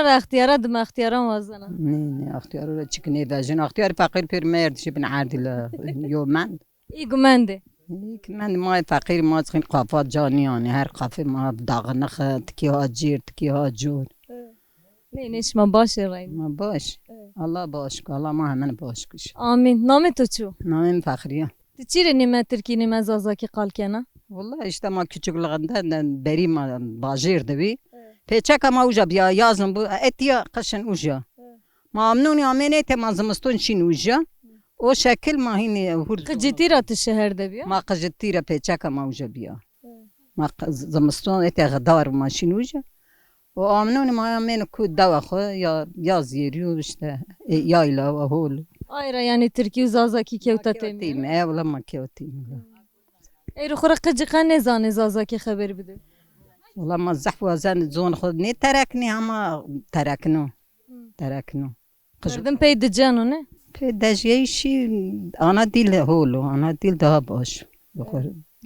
را اختیارا دم اختیارا وازنا نه اختیار را چکنی واجن اختیار فقیر پیر مرد شبن عادل یومند ایگمنده من ما فقیر ما خیلی قافات جانیانه هر قافه ما داغ نخ تکی ها جیر تکی ها جور نه نیش ما باشه راین ما باش الله باش که الله ما همه باش کش آمین نام تو چو نامم فخریه تو چی نیمه ترکی نیمه زازاکی قال کنه والله işte ما küçük lığında beri ma bajir devi peçaka ma uja biya yazın bu etiya kışın uja ma amnuni amene te ma zımstun şin uja o şekil ma hini hur قجیتی را تو شهر ده بیا ma qıjtira peçaka ma uja biya ma zımstun ete gıdar ma şin uja o amnuni ma amene ku dava xo ya yaz yeriyor işte yayla ve hol آیرا یعنی ترکی و زازاکی کهوتا تیمی tim evla ma keotim ایرو خورا قجی قن نزانه زازاکی خبر بده والله ما الزحف وزن زون خود نی ترکنی اما ترکنو مردم پید جانو نه دجیشی آنا دیل هولو آنا دیل ده باش بخور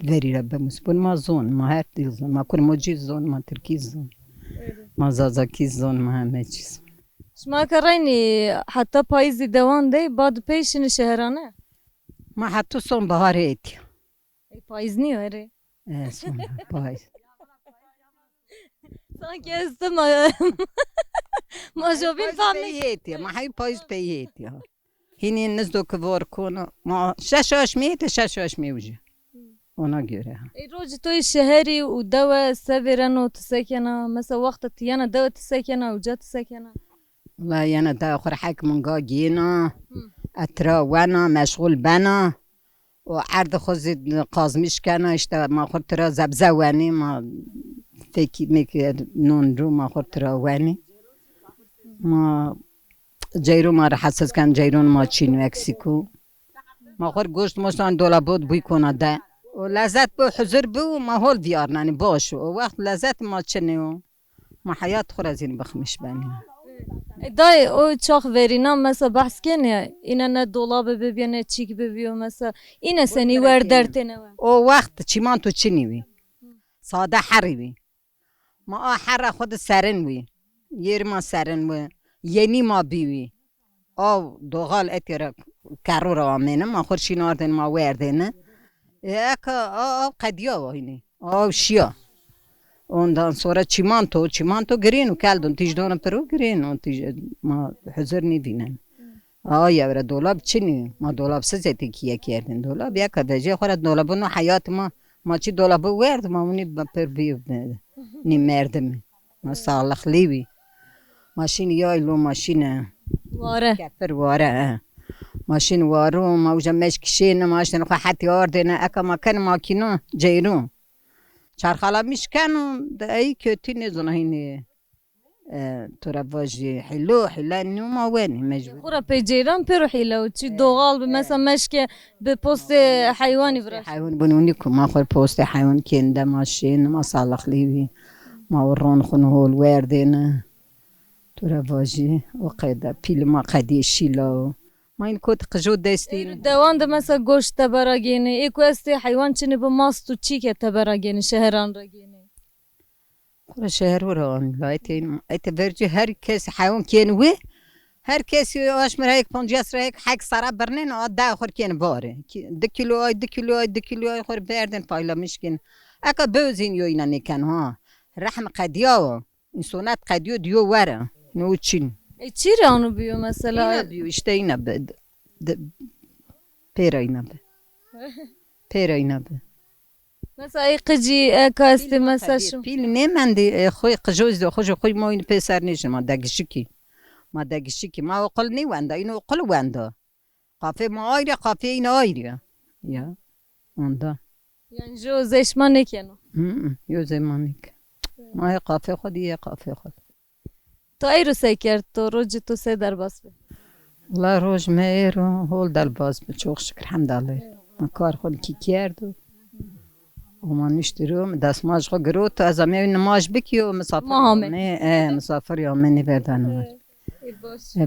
وری رب مسبون ما زون ما هر دیل زون ما کن موجی زون ما ترکی زون ما زازاکی زون ما همه چیز شما کرینی حتی پاییزی دوان ده باد پیشین شهرانه ما حتی سون بهار ایتی ای پاییز نیو اره سون پایز sanki estim ما جوبین فهمی پییتی ما هی پایز پییتی هینی نزدو که وار کنه ما شش میوجه اونا گیره ای روز توی شهری و دوا سفرن و تسکنه مثلا وقت تیانا دوا تسکنه و جا تسکنه والله أنا دا آخر حكم جينا أترا وأنا مشغول بنا وعرض خزي قازمش كان اشتا ما خرت ترى زبزواني ما فيكي ميك نون رو ما خرت ترى واني ما جيرو ما راح حسس كان جيرون ما تشين مكسيكو ما خور گوشت مشتان دولابود بيكونا دا ولذات بو حضور بو ما هول ديارنا يعني باش ووقت لذات ما تشنيو ما حياة خرازين بخمش باني دای او چاق ورینا مثلا بحث کنه اینا نه دولاب ببینه چیک ببیو مثلا اینا سنی ور درتنه او وقت چیمان تو چینی وی ساده حری وی ما حر خود سرن وی یر ما سرن وی یعنی ما بیوی او دوغال اتیرا کرو را آمینه ما خورشین آردن ما وردنه اکا او قدیا و هینه او شیا ondan sonra çimento green kaldın tijdona peru green ma hazır ne dinen ya dolap çini ma dolapsız etikiye kerdin dolap ya kadar خورد dolabın hayat ma çi dolabı verdi ma bunu per bir ni merdim ma sağlıklı bir maşin yaylo maşine واره كفر وراء ماشين وارو ما وجا مش كشين ماشين حتى ياردنا اكا ما كان ماكينو جيرو چرخالا میشکنم دایی کتی نزونه هینی تو را واجی حلا نیو ما وینی مجبور خورا پیجیران پیرو حیله و چی دوغال به مثلا مشکه به پست حیوانی براش حیوان بنونی که ما خور پوست حیوان کنده ماشین ما صالح لیوی ما ورون خونه هول وردینه تو را واجی و قیده پیل ما قدی شیلا ما این کت قجود دستین دوان ده مثلا گوشت تبراگینه ایکو استی حیوان چنی به ماست و چی که تبراگینه شهران راگینه خورا شهر وران ایت برجی هر کس حیوان کنوه هر کسی آشمر هیک پنجاس را هیک حق سرا برنن آد ده خور کن باره دو کیلو آی خور بردن پایلا مشکن اکا بوزین یو اینا نکن ها رحم قدیا این سونت قدیو دیو وره نو چین ای چی رانو بیو مثلا اینا بیو اشته اینا بد پیرا اینا بد مثلا ای قجی اکا استی مثلا شو پیل نمندی خوی قجوز دو خوی ما این پسر نیشن ما دگشکی ما اقل نی وندا اینو اقل وندا قافه ما آیره قافه این آیره یا اوندا یعنی جو زشما نکنو یو زمانیک ما قافه خود یه قافه خود تو ای رو سی کرد تو روز تو سی در باز بی والله روز میرو هول در باز به چوخ شکر حمدالله ما کار خود کی کرد و ما نشتروم دست ماش خود گروت از امی نماش بکیو مسافر مسافر یا منی بردن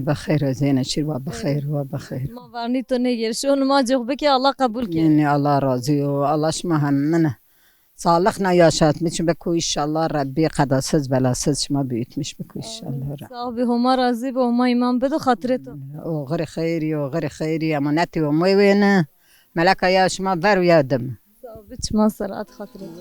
بخیر زینه شیر و بخیر ما ورنی تو نگیر شو نماز جو بکی الله قبول کنه یعنی الله راضی و الله شما هم منه sağlıkla yaşatmış بکو inşallah Rabbi kadasız belasız şuma büyütmüş بکو inşallah صاحبی هما راضی به هما ایمان بده خاطرت او غیر خیری و غیر خیری امانتی و موینه ملکه یا شما بر و یادم صاحبی چما سرعت خاطرت